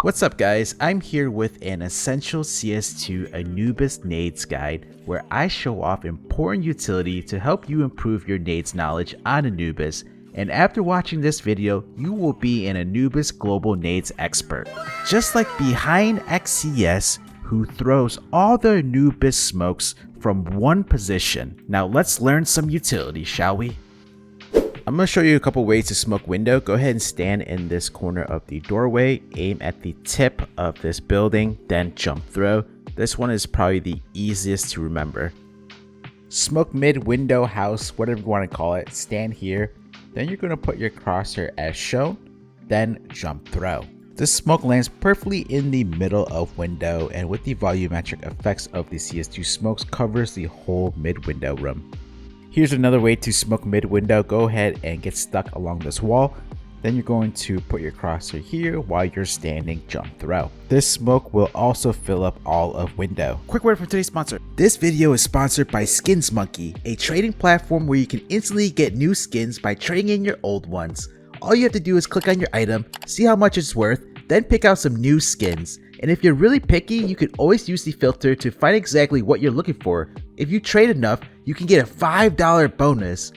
What's up guys, I'm here with an essential CS2 Anubis Nades guide where I show off important utility to help you improve your nades knowledge on Anubis, and after watching this video, you will be an Anubis Global Nades Expert. Just like behind XCS, who throws all the Anubis smokes from one position. Now let's learn some utility, shall we? I'm going to show you a couple ways to smoke window. Go ahead and stand in this corner of the doorway, aim at the tip of this building, then jump throw. This one is probably the easiest to remember. Smoke mid, window, house, whatever you want to call it, stand here. Then you're going to put your crosshair as shown, then jump throw. This smoke lands perfectly in the middle of window, and with the volumetric effects of the CS2 smokes covers the whole mid window room. Here's another way to smoke mid window. Go ahead and get stuck along this wall. Then you're going to put your crosshair here while you're standing jump throw. This smoke will also fill up all of window. Quick word from today's sponsor. This video is sponsored by Skins Monkey, a trading platform where you can instantly get new skins by trading in your old ones. All you have to do is click on your item, see how much it's worth, then pick out some new skins. And if you're really picky, you can always use the filter to find exactly what you're looking for. If you trade enough, you can get a $5 bonus.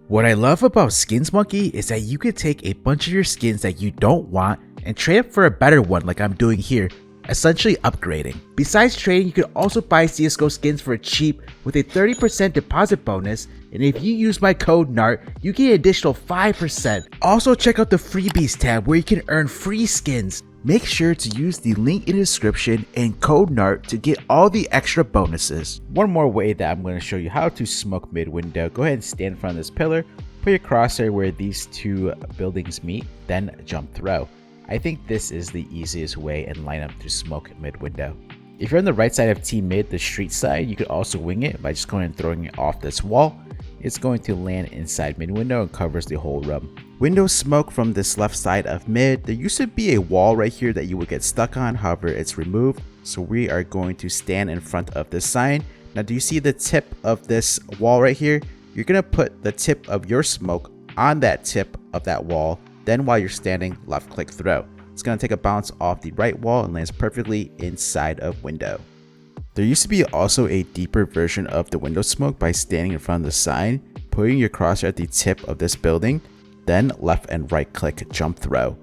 What I love about Skins Monkey is that you can take a bunch of your skins that you don't want and trade up for a better one like I'm doing here, essentially upgrading. Besides trading, you can also buy CSGO skins for cheap with a 30% deposit bonus, and if you use my code NART, you get an additional 5%. Also check out the freebies tab where you can earn free skins. Make sure to use the link in the description and code NART to get all the extra bonuses. One more way that I'm going to show you how to smoke mid window. Go ahead and stand in front of this pillar, put your crosshair where these two buildings meet, then jump throw. I think this is the easiest way and lineup to smoke mid window. If you're on the right side of team mid, the street side, you could also wing it by just going and throwing it off this wall. It's going to land inside mid window and covers the whole room. Window smoke from this left side of mid. There used to be a wall right here that you would get stuck on, however it's removed. So we are going to stand in front of this sign. Now do you see the tip of this wall right here? You're going to put the tip of your smoke on that tip of that wall. Then while you're standing, left click throw. It's going to take a bounce off the right wall and lands perfectly inside of window. There used to be also a deeper version of the window smoke by standing in front of the sign, putting your crosshair at the tip of this building, then left and right click jump throw.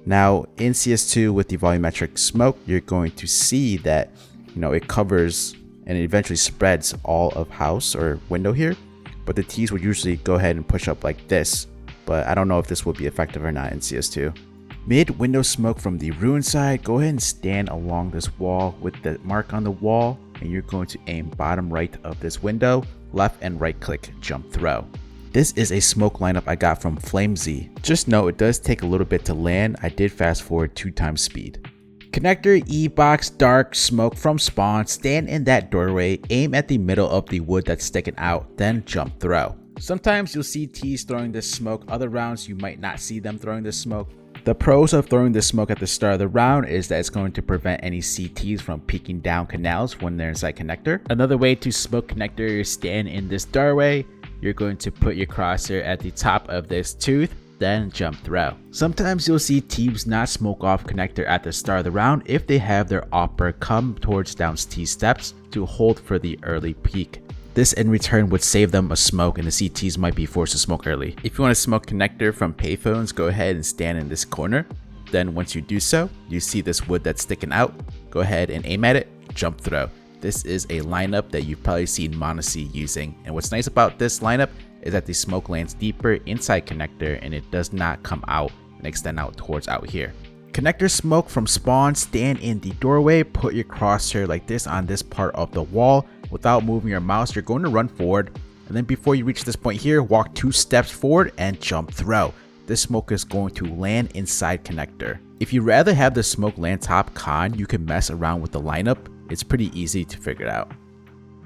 Now in CS2 with the volumetric smoke, you're going to see that it covers and it eventually spreads all of house or window here, but the T's would usually go ahead and push up like this, but I don't know if this will be effective or not in CS2. Mid window smoke from the ruin side, go ahead and stand along this wall with the mark on the wall, and you're going to aim bottom right of this window, left and right click jump throw. This is a smoke lineup I got from FlameZ. Just know it does take a little bit to land. I did fast forward 2 times speed. Connector E-box dark smoke from spawn, stand in that doorway, aim at the middle of the wood that's sticking out, then jump throw. Sometimes you'll see T's throwing this smoke, other rounds you might not see them throwing this smoke. The pros of throwing this smoke at the start of the round is that it's going to prevent any CTs from peeking down canals when they're inside connector. Another way to smoke connector is stand in this doorway. You're going to put your crosshair at the top of this tooth, then jump throw. Sometimes you'll see teams not smoke off connector at the start of the round if they have their opper come towards down T steps to hold for the early peek. This in return would save them a smoke and the CTs might be forced to smoke early. If you want to smoke connector from payphones, go ahead and stand in this corner. Then once you do so, you see this wood that's sticking out. Go ahead and aim at it, jump throw. This is a lineup that you've probably seen Monacy using. And what's nice about this lineup is that the smoke lands deeper inside connector and it does not come out and extend out towards out here. Connector smoke from spawn, stand in the doorway, put your crosshair like this on this part of the wall. Without moving your mouse, you're going to run forward, and then before you reach this point here, walk 2 steps forward and jump throw. This smoke is going to land inside connector. If you'd rather have the smoke land top con, you can mess around with the lineup. It's pretty easy to figure it out.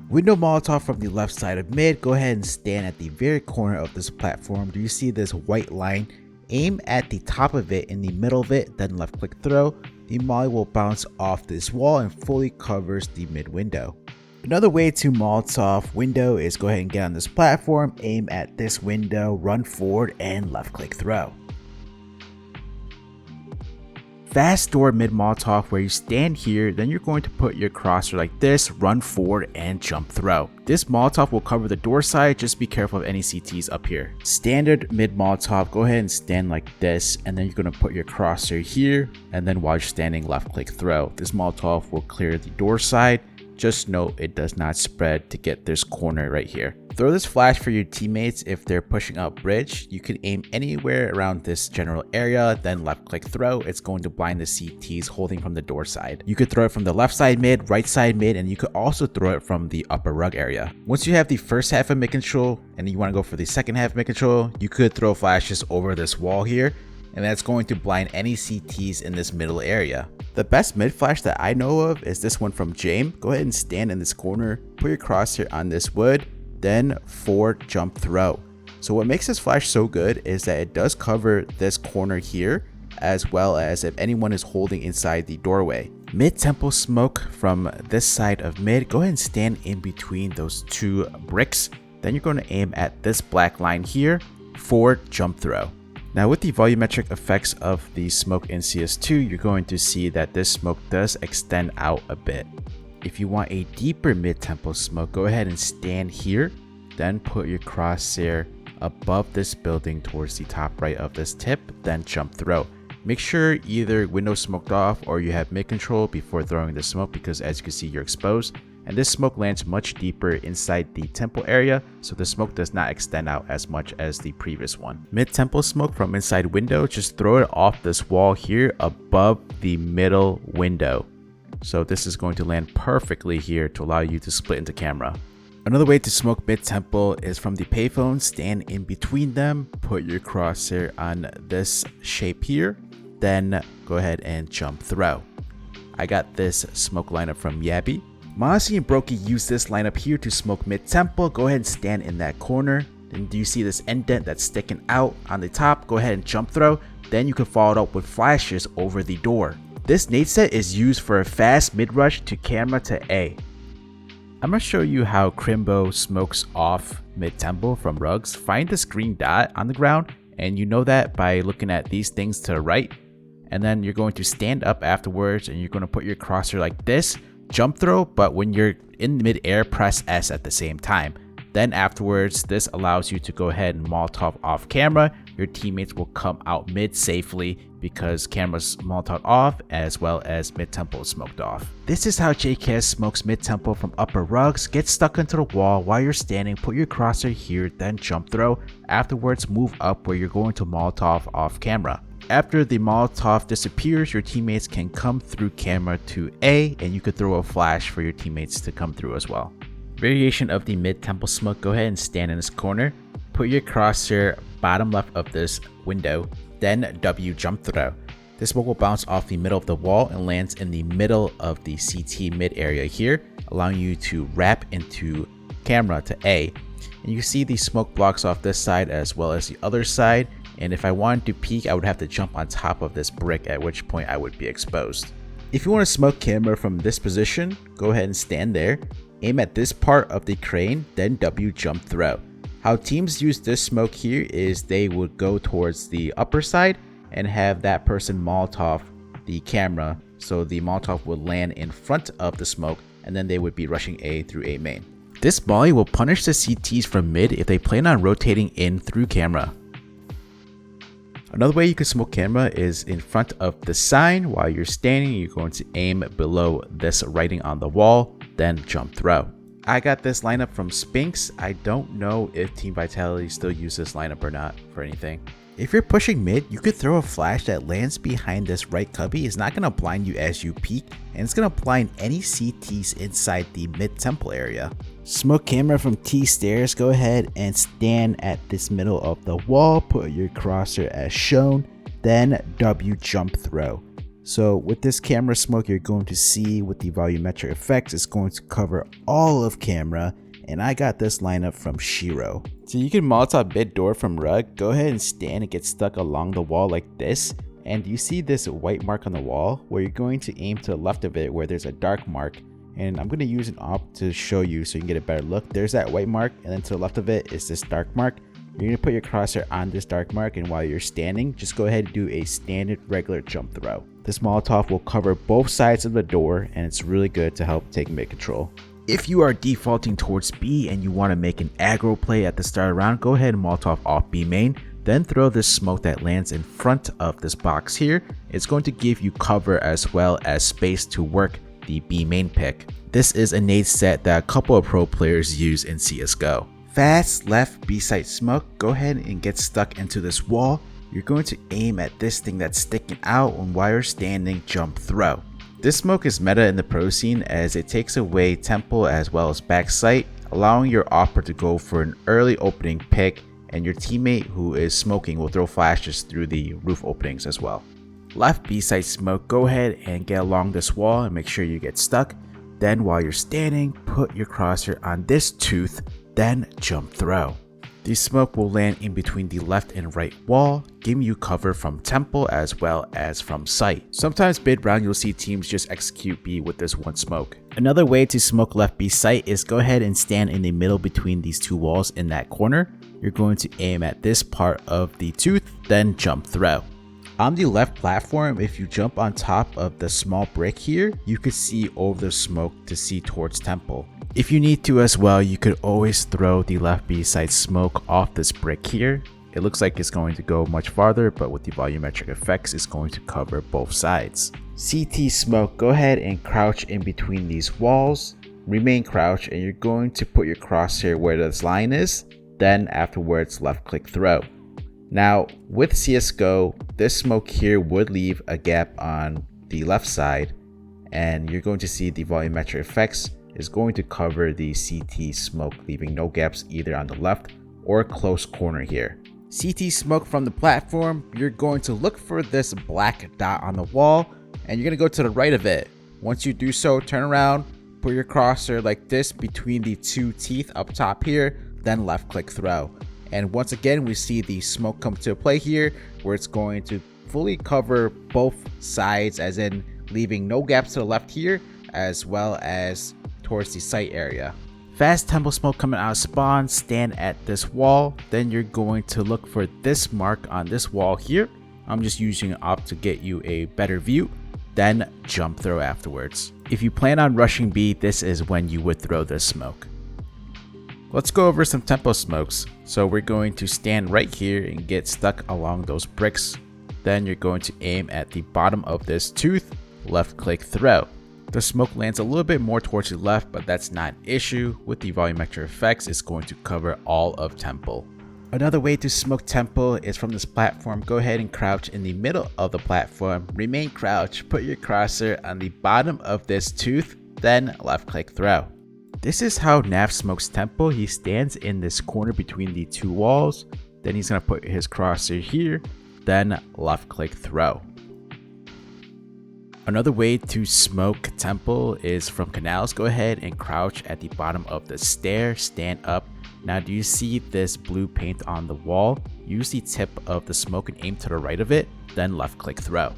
Window Molotov from the left side of mid, go ahead and stand at the very corner of this platform. Do you see this white line? Aim at the top of it, in the middle of it, then left click throw. The molly will bounce off this wall and fully covers the mid window. Another way to Molotov window is go ahead and get on this platform, aim at this window, run forward and left click throw. fast door mid Molotov where you stand here, then you're going to put your crosshair like this, run forward and jump throw. This Molotov will cover the door side, just be careful of any CTs up here. Standard mid Molotov, go ahead and stand like this, and then you're going to put your crosshair here, and then while you're standing, left click throw. This Molotov will clear the door side. Just note it does not spread to get this corner right here. Throw this flash for your teammates if they're pushing up bridge. You can aim anywhere around this general area, then left click throw. It's going to blind the CTs holding from the door side. You could throw it from the left side mid, right side mid, and you could also throw it from the upper rug area. Once you have the first half of mid control and you want to go for the second half of mid control, you could throw flashes over this wall here, and that's going to blind any CTs in this middle area. The best mid flash that I know of is this one from James. Go ahead and stand in this corner, put your crosshair on this wood, then forward jump throw. So what makes this flash so good is that it does cover this corner here, as well as if anyone is holding inside the doorway. Mid tempo smoke from this side of mid, go ahead and stand in between those two bricks. Then you're going to aim at this black line here, forward jump throw. Now with the volumetric effects of the smoke in CS2, you're going to see that this smoke does extend out a bit. If you want a deeper mid-tempo smoke, go ahead and stand here, then put your crosshair above this building towards the top right of this tip, then jump throw. Make sure either window smoked off or you have mid control before throwing the smoke, because as you can see, you're exposed. And this smoke lands much deeper inside the temple area, so the smoke does not extend out as much as the previous one. Mid-tempo smoke from inside window, just throw it off this wall here above the middle window. So this is going to land perfectly here to allow you to split into camera. Another way to smoke mid-tempo is from the payphone. Stand in between them, put your crosshair on this shape here, then go ahead and jump throw. I got this smoke lineup from Yabby. Mossy and Brokey use this lineup here to smoke mid-tempo. Go ahead and stand in that corner. Then do you see this indent that's sticking out on the top? Go ahead and jump throw. Then you can follow it up with flashes over the door. This nade set is used for a fast mid-rush to camera to A. I'm going to show you how Crimbo smokes off mid-tempo from rugs. Find this green dot on the ground, and you know that by looking at these things to the right. And then you're going to stand up afterwards, and you're going to put your crosshair like this. Jump throw, but when you're in mid-air, press S at the same time. Then afterwards, this allows you to go ahead and Molotov off camera. Your teammates will come out mid safely because camera's Molotov off as well as mid-tempo smoked off. This is how JKS smokes mid-tempo from upper rugs. Get stuck into the wall while you're standing, put your crosshair here, then jump throw. Afterwards, move up where you're going to Molotov off camera. After the Molotov disappears, your teammates can come through camera to A, and you could throw a flash for your teammates to come through as well. Variation of the mid-tempo smoke, go ahead and stand in this corner, put your crosshair bottom left of this window, then W jump throw. This smoke will bounce off the middle of the wall and lands in the middle of the CT mid area here, allowing you to wrap into camera to A. And you see the smoke blocks off this side as well as the other side. And if I wanted to peek, I would have to jump on top of this brick, at which point I would be exposed. If you want to smoke camera from this position, go ahead and stand there, aim at this part of the crane, then W jump throw. How teams use this smoke here is they would go towards the upper side and have that person Molotov the camera, so the Molotov would land in front of the smoke, and then they would be rushing A through A main. This molly will punish the CTs from mid if they plan on rotating in through camera. Another way you can smoke camera is in front of the sign. While you're standing, you're going to aim below this writing on the wall, then jump throw. I got this lineup from Spinks. I don't know if Team Vitality still uses this lineup or not for anything. If you're pushing mid, you could throw a flash that lands behind this right cubby. It's not going to blind you as you peek, and it's going to blind any CTs inside the mid temple area. Smoke camera from T stairs. Go ahead and stand at this middle of the wall, put your crosshair as shown, then W jump throw. So with this camera smoke, you're going to see with the volumetric effects, it's going to cover all of camera. And I got this lineup from Shiro. So you can Molotov mid door from rug. Go ahead and stand and get stuck along the wall like this. And you see this white mark on the wall where you're going to aim to the left of it where there's a dark mark. And I'm going to use an op to show you so you can get a better look. There's that white mark, and then to the left of it is this dark mark. You're going to put your crosshair on this dark mark, and while you're standing, just go ahead and do a standard regular jump throw. This Molotov will cover both sides of the door, and it's really good to help take mid control. If you are defaulting towards B and you want to make an aggro play at the start of the round, go ahead and Molotov off B main, then throw this smoke that lands in front of this box here. It's going to give you cover as well as space to work the B main pick. This is a nade set that a couple of pro players use in CSGO. Fast left B site smoke, go ahead and get stuck into this wall. You're going to aim at this thing that's sticking out, and while you're standing, jump throw. This smoke is meta in the pro scene as it takes away temple as well as back sight, allowing your opper to go for an early opening pick, and your teammate who is smoking will throw flashes through the roof openings as well. Left B site smoke, go ahead and get along this wall and make sure you get stuck. Then while you're standing, put your crosshair on this tooth, then jump throw. The smoke will land in between the left and right wall, giving you cover from temple as well as from sight. Sometimes mid round you'll see teams just execute B with this one smoke. Another way to smoke left B site is go ahead and stand in the middle between these two walls in that corner. You're going to aim at this part of the tooth, then jump throw. On the left platform, if you jump on top of the small brick here, you could see over the smoke to see towards temple. If you need to as well, you could always throw the left B side smoke off this brick here. It looks like it's going to go much farther, but with the volumetric effects, it's going to cover both sides. CT smoke, go ahead and crouch in between these walls. Remain crouched, and you're going to put your crosshair where this line is. Then afterwards, left click throw. Now with CSGO, this smoke here would leave a gap on the left side, and you're going to see the volumetric effects is going to cover the CT smoke, leaving no gaps either on the left or close corner here. CT smoke from the platform, you're going to look for this black dot on the wall, and you're going to go to the right of it. Once you do so, turn around, put your crosshair like this between the two teeth up top here, then left click throw. And once again, we see the smoke come to play here, where it's going to fully cover both sides, as in leaving no gaps to the left here, as well as towards the site area. Fast temple smoke coming out of spawn, stand at this wall, then you're going to look for this mark on this wall here. I'm just using it up to get you a better view, then jump throw afterwards. If you plan on rushing B, this is when you would throw this smoke. Let's go over some tempo smokes. So we're going to stand right here and get stuck along those bricks. Then you're going to aim at the bottom of this tooth, left click throw. The smoke lands a little bit more towards the left, but that's not an issue. With the volumetric effects, it's going to cover all of temple. Another way to smoke temple is from this platform. Go ahead and crouch in the middle of the platform, remain crouched, put your crosshair on the bottom of this tooth, then left click throw. This is how Nav smokes temple. He stands in this corner between the two walls, then he's going to put his crosshair here, then left click throw. Another way to smoke temple is from canals. Go ahead and crouch at the bottom of the stair, stand up. Now do you see this blue paint on the wall? Use the tip of the smoke and aim to the right of it, then left click throw.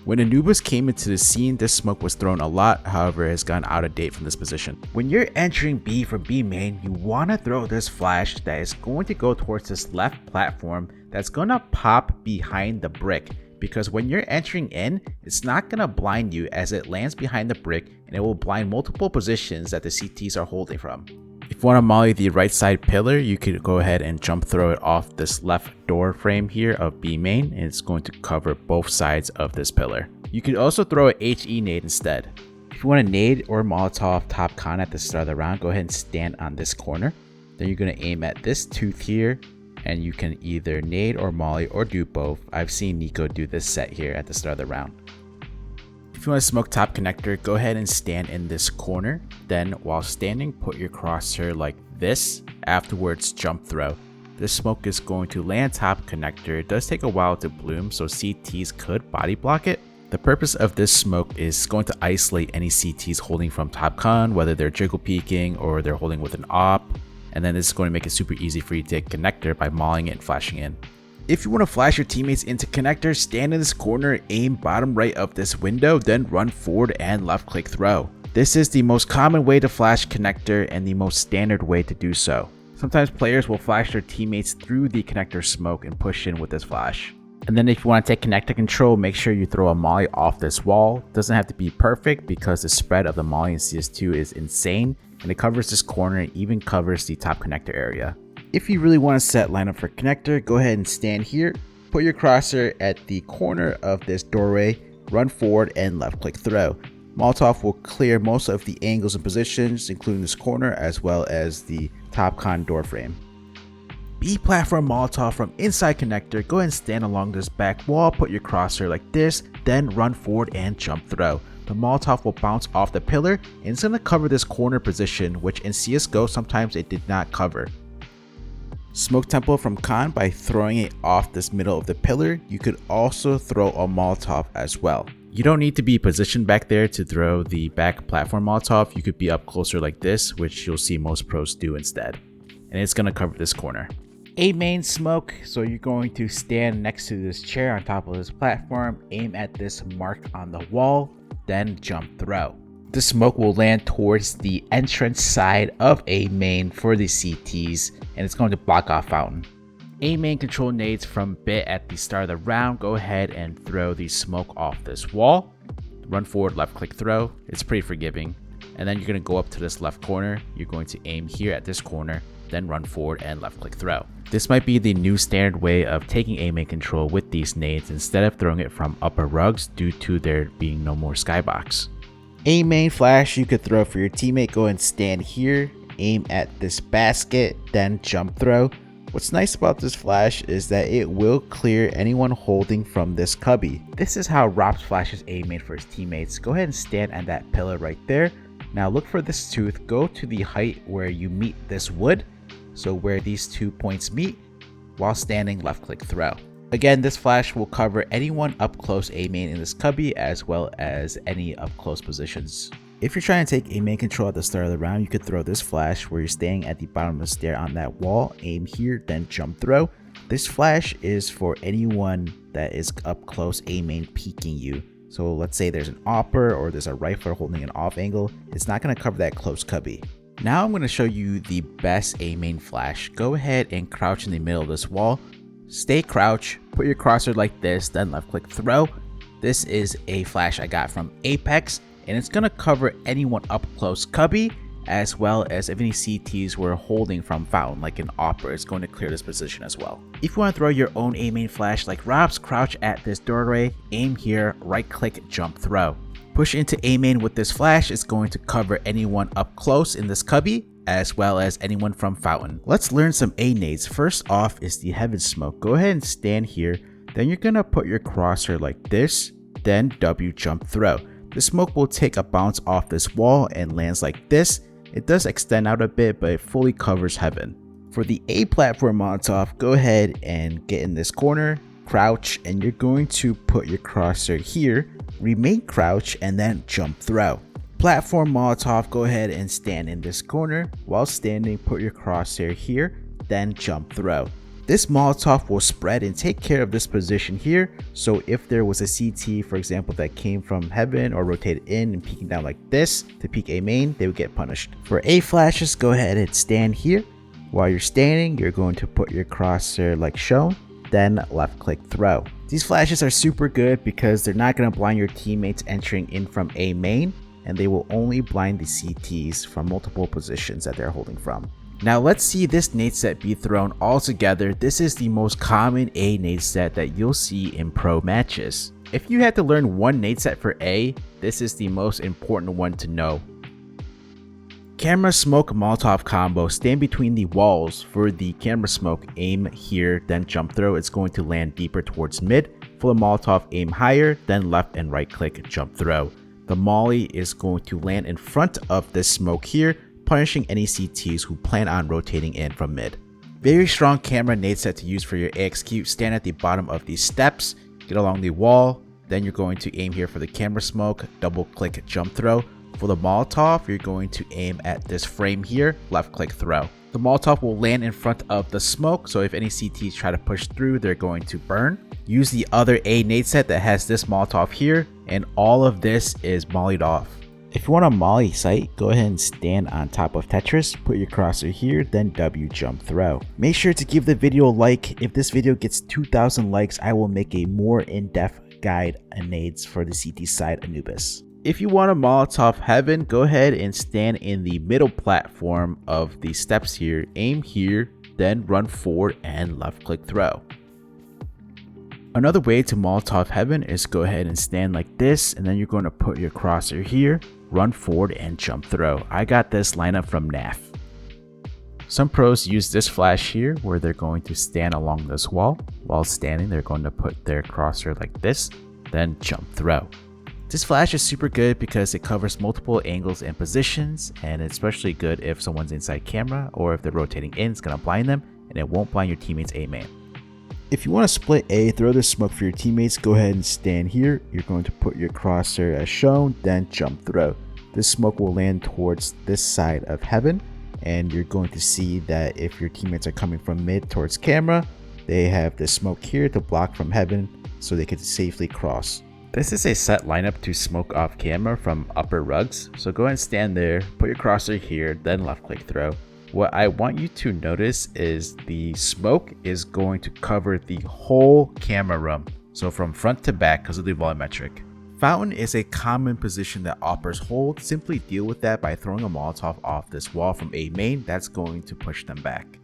When Anubis came into the scene, this smoke was thrown a lot, however it has gone out of date from this position. When you're entering B from B main, you want to throw this flash that is going to go towards this left platform that's going to pop behind the brick. Because when you're entering in, it's not going to blind you as it lands behind the brick, and it will blind multiple positions that the CTs are holding from. If you want to molly the right side pillar, you could go ahead and jump throw it off this left door frame here of B main, and it's going to cover both sides of this pillar. You could also throw an HE nade instead. If you want a nade or Molotov top con at the start of the round, go ahead and stand on this corner. Then you're going to aim at this tooth here, and you can either nade or molly or do both. I've seen Nico do this set here at the start of the round. If you want to smoke top connector, go ahead and stand in this corner. Then while standing, put your crosshair like this. Afterwards, jump throw. This smoke is going to land top connector. It does take a while to bloom, so CTs could body block it. The purpose of this smoke is going to isolate any CTs holding from top con, whether they're jiggle peeking or they're holding with an op. And then this is going to make it super easy for you to take connector by mauling it and flashing in. If you want to flash your teammates into connector, stand in this corner, aim bottom right of this window, then run forward and left click throw. This is the most common way to flash connector and the most standard way to do so. Sometimes players will flash their teammates through the connector smoke and push in with this flash. And then if you want to take connector control, make sure you throw a molly off this wall. Doesn't have to be perfect because the spread of the molly in CS2 is insane, and it covers this corner and even covers the top connector area. If you really want to set lineup for connector, go ahead and stand here, put your crosshair at the corner of this doorway, run forward and left click throw. Molotov will clear most of the angles and positions, including this corner as well as the top con door frame. B platform Molotov from inside connector, go ahead and stand along this back wall, put your crosshair like this, then run forward and jump throw. The Molotov will bounce off the pillar and it's going to cover this corner position, which in CSGO sometimes it did not cover. Smoke tempo from con by throwing it off this middle of the pillar. You could also throw a Molotov as well. You don't need to be positioned back there to throw the back platform Molotov. You could be up closer like this, which you'll see most pros do instead. And it's going to cover this corner. A main smoke, so you're going to stand next to this chair on top of this platform, aim at this mark on the wall, then jump throw. The smoke will land towards the entrance side of A main for the CTs, and it's going to block off fountain. A main control nades from bit at the start of the round. Go ahead and throw the smoke off this wall. Run forward, left click throw. It's pretty forgiving. And then you're going to go up to this left corner. You're going to aim here at this corner, then run forward and left click throw. This might be the new standard way of taking A main control with these nades instead of throwing it from upper rugs due to there being no more skybox. A main flash you could throw for your teammate. Go and stand here, aim at this basket, then jump throw. What's nice about this flash is that it will clear anyone holding from this cubby. This is how Robs flashes A main for his teammates. Go ahead and stand at that pillar right there. Now look for this tooth, go to the height where you meet this wood. So where these 2 points meet, while standing left click throw. Again, this flash will cover anyone up close A main in this cubby as well as any up close positions. If you're trying to take A main control at the start of the round, you could throw this flash where you're staying at the bottom of the stair on that wall, aim here, then jump throw. This flash is for anyone that is up close A main peeking you. So let's say there's an opper or there's a rifler holding an off angle, it's not going to cover that close cubby. Now I'm going to show you the best A main flash. Go ahead and crouch in the middle of this wall. Stay crouch, put your crosshair like this, then left click throw. This is a flash I got from Apex, and it's going to cover anyone up close cubby, as well as if any CTs were holding from fountain like an opera, it's going to clear this position as well. If you want to throw your own A main flash like Rob's, crouch at this doorway, aim here, right click, jump throw. Push into A main with this flash, it's going to cover anyone up close in this cubby, as well as anyone from fountain. Let's learn some A nades. First off is the heaven smoke. Go ahead and stand here, then you're gonna put your crosshair like this, then W jump throw. The smoke will take a bounce off this wall and lands like this. It does extend out a bit, but it fully covers heaven. For the A platform Molotov, go ahead and get in this corner, crouch, and you're going to put your crosshair here, remain crouch, and then jump throw. Platform Molotov, go ahead and stand in this corner. While standing, put your crosshair here, then jump throw. This Molotov will spread and take care of this position here, so if there was a CT, for example, that came from heaven or rotated in and peeking down like this to peek A main, they would get punished. For A flashes, go ahead and stand here. While you're standing, you're going to put your crosshair like shown, then left click throw. These flashes are super good because they're not going to blind your teammates entering in from A main, and they will only blind the CTs from multiple positions that they're holding from. Now let's see this nade set be thrown all together. This is the most common A nade set that you'll see in pro matches. If you had to learn one nade set for A, this is the most important one to know. Camera smoke Molotov combo. Stand between the walls. For the camera smoke, aim here, then jump throw. It's going to land deeper towards mid. For the Molotov, aim higher, then left and right click, jump throw. The molly is going to land in front of this smoke here, punishing any CTs who plan on rotating in from mid. Very strong camera nade set to use for your AXQ. Stand at the bottom of these steps, get along the wall, then you're going to aim here for the camera smoke, double click, jump throw. For the Molotov, you're going to aim at this frame here, left click throw. The Molotov will land in front of the smoke, so if any CTs try to push through, they're going to burn. Use the other A nade set that has this Molotov here, and all of this is mollied off. If you want a molly site, go ahead and stand on top of Tetris, put your crosshair here, then W jump throw. Make sure to give the video a like. If this video gets 2,000 likes, I will make a more in-depth guide on nades for the CT side Anubis. If you want a Molotov heaven, go ahead and stand in the middle platform of the steps here, aim here, then run forward and left click throw. Another way to Molotov heaven is go ahead and stand like this, and then you're going to put your crosshair here, run forward and jump throw. I got this lineup from NAF. Some pros use this flash here where they're going to stand along this wall. While standing, they're going to put their crosshair like this, then jump throw. This flash is super good because it covers multiple angles and positions, and it's especially good if someone's inside camera or if they're rotating in, it's going to blind them and it won't blind your teammates A main. If you want to split A, throw the smoke for your teammates, go ahead and stand here. You're going to put your crosshair as shown, then jump throw. This smoke will land towards this side of heaven, and you're going to see that if your teammates are coming from mid towards camera, they have the smoke here to block from heaven so they can safely cross. This is a set lineup to smoke off camera from upper rugs, so go ahead and stand there, put your crosshair here, then left click throw. What I want you to notice is the smoke is going to cover the whole camera room, so from front to back because of the volumetric. Fountain is a common position that oppers hold. Simply deal with that by throwing a Molotov off this wall from A main. That's going to push them back.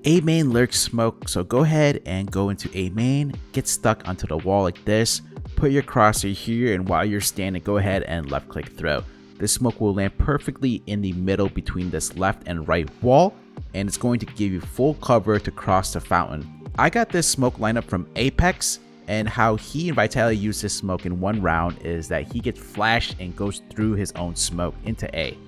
A main lurks smoke, so go ahead and go into A main, get stuck onto the wall like this, put your crosshair here, and while you're standing, go ahead and left click throw. This smoke will land perfectly in the middle between this left and right wall, and it's going to give you full cover to cross the fountain. I got this smoke lineup from Apex, and how he and Vitality use this smoke in one round is that he gets flashed and goes through his own smoke into A.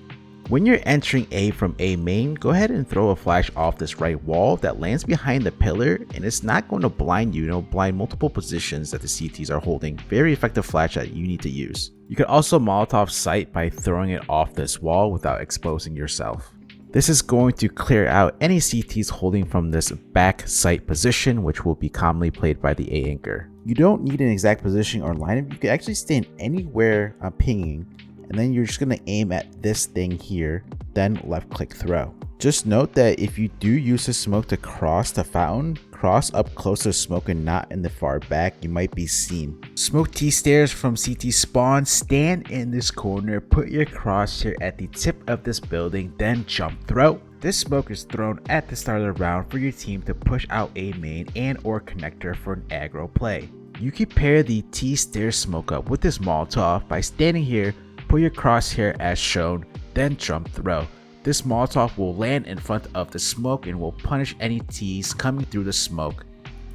When you're entering A from A main, go ahead and throw a flash off this right wall that lands behind the pillar, and it's not going to blind you. It'll blind multiple positions that the CTs are holding. Very effective flash that you need to use. You can also Molotov sight by throwing it off this wall without exposing yourself. This is going to clear out any CTs holding from this back sight position, which will be commonly played by the A anchor. You don't need an exact position or lineup. You can actually stand anywhere pinging, and then you're just going to aim at this thing here, then left click throw. Just note that if you do use the smoke to cross the fountain, cross up close to the smoke and not in the far back, you might be seen. Smoke T stairs from CT spawn, stand in this corner, put your crosshair at the tip of this building, then jump throw. This smoke is thrown at the start of the round for your team to push out A main and or connector for an aggro play. You can pair the T stairs smoke up with this Molotov by standing here, put your crosshair as shown, then jump throw. This Molotov will land in front of the smoke and will punish any T's coming through the smoke.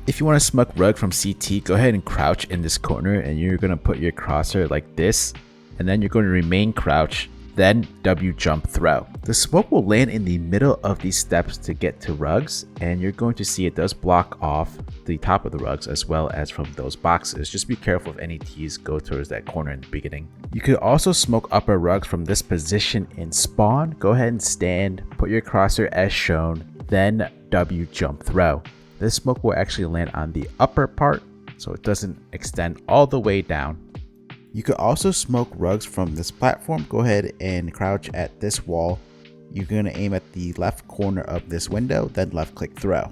If you want to smoke rug from CT, go ahead and crouch in this corner, and you're going to put your crosshair like this, and then you're going to remain crouch, then W jump throw. The smoke will land in the middle of these steps to get to rugs, and you're going to see it does block off the top of the rugs as well as from those boxes. Just be careful if any T's go towards that corner in the beginning. You could also smoke upper rugs from this position in spawn. Go ahead and stand, put your crosshair as shown, then W jump throw. This smoke will actually land on the upper part, so it doesn't extend all the way down. You could also smoke rugs from this platform. Go ahead and crouch at this wall. You're going to aim at the left corner of this window, then left click throw.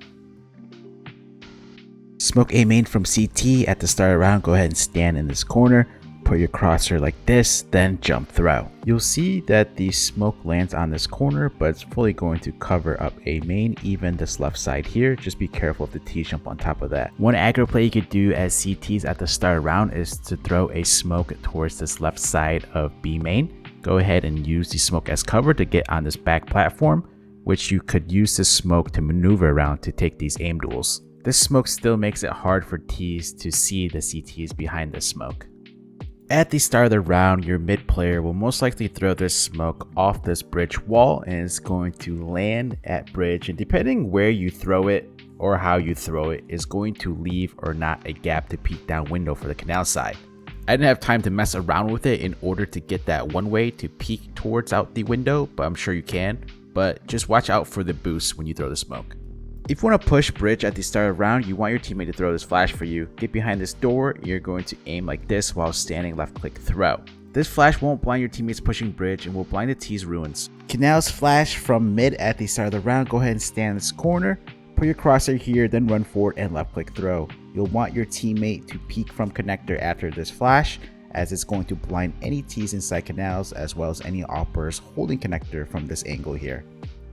Smoke A main from CT at the start of the round. Go ahead and stand in this corner, put your crosshair like this, then jump throw. You'll see that the smoke lands on this corner, but it's fully going to cover up A main, even this left side here. Just be careful if the T's jump on top of that. One aggro play you could do as CTs at the start of the round is to throw a smoke towards this left side of B main. Go ahead and use the smoke as cover to get on this back platform, which you could use this smoke to maneuver around to take these aim duels. This smoke still makes it hard for T's to see the CTs behind the smoke. At the start of the round, your mid player will most likely throw this smoke off this bridge wall, and it's going to land at bridge, and depending where you throw it or how you throw it is going to leave or not a gap to peek down window for the canal side. I didn't have time to mess around with it in order to get that one way to peek towards out the window, but I'm sure you can. But just watch out for the boost when you throw the smoke. If you want to push bridge at the start of the round, you want your teammate to throw this flash for you. Get behind this door, you're going to aim like this while standing left click throw. This flash won't blind your teammates pushing bridge and will blind the T's ruins. Canals flash from mid at the start of the round. Go ahead and stand in this corner. Put your crosshair here, then run forward and left click throw. You'll want your teammate to peek from connector after this flash, as it's going to blind any T's inside canals as well as any operators holding connector from this angle here.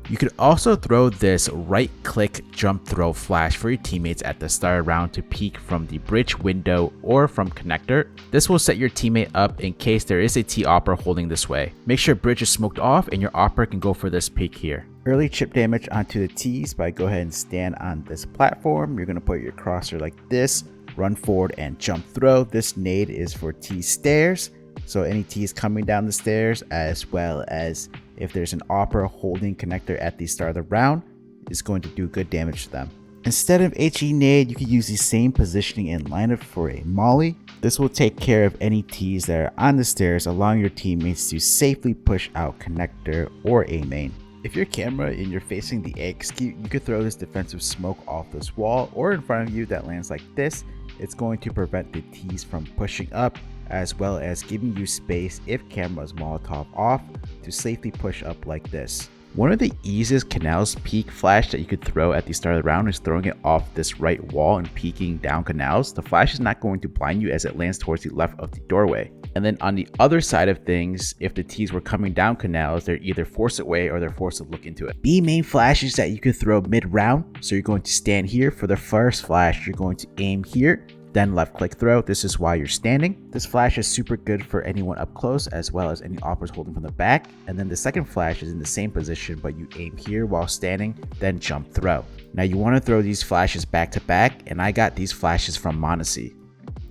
You could also throw this right click jump throw flash for your teammates at the start of the round to peek from the bridge window or from connector. This will set your teammate up in case there is a T opera holding this way. Make sure bridge is smoked off and your opera can go for this peek here. Early chip damage onto the T's by go ahead and stand on this platform. You're going to put your crosshair like this, run forward and jump throw. This nade is for T stairs. So any T's coming down the stairs, as well as if there's an opera holding connector at the start of the round, is going to do good damage to them. Instead of HE nade, you can use the same positioning and lineup for a molly. This will take care of any T's that are on the stairs, allowing your teammates to safely push out connector or A main. If your camera and you're facing the execute, you could throw this defensive smoke off this wall or in front of you that lands like this. It's going to prevent the T's from pushing up, as well as giving you space if camera's Molotov off to safely push up like this. One of the easiest canals peek flash that you could throw at the start of the round is throwing it off this right wall and peeking down canals. The flash is not going to blind you as it lands towards the left of the doorway. And then on the other side of things, if the T's were coming down canals, they're either forced away or they're forced to look into it. B main flashes that you could throw mid-round. So you're going to stand here for the first flash. You're going to aim here, then left click throw. This is why you're standing. This flash is super good for anyone up close as well as any operators holding from the back. And then the second flash is in the same position, but you aim here while standing, then jump throw. Now you want to throw these flashes back to back, and I got these flashes from Monacy.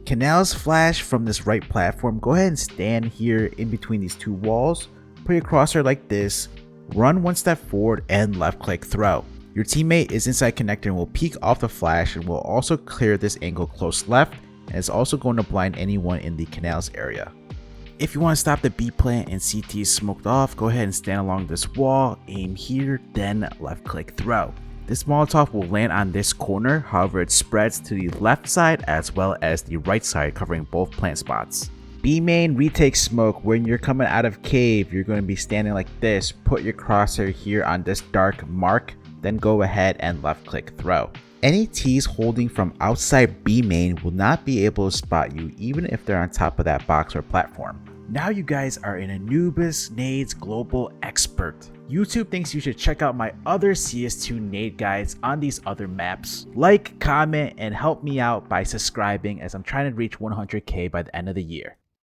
Canals flash from this right platform. Go ahead and stand here in between these two walls. Put your crosshair like this, run one step forward and left click throw. Your teammate is inside connector and will peek off the flash and will also clear this angle close left, and it's also going to blind anyone in the canals area. If you want to stop the B plant and CT is smoked off, go ahead and stand along this wall, aim here, then left click throw. This Molotov will land on this corner, however it spreads to the left side as well as the right side, covering both plant spots. B main retake smoke. When you're coming out of cave, you're going to be standing like this. Put your crosshair here on this dark mark, then go ahead and left click throw. Any T's holding from outside B main will not be able to spot you even if they're on top of that box or platform. Now you guys are an Anubis Nades Global Expert. YouTube thinks you should check out my other CS2 nade guides on these other maps. Like, comment, and help me out by subscribing as I'm trying to reach 100K by the end of the year.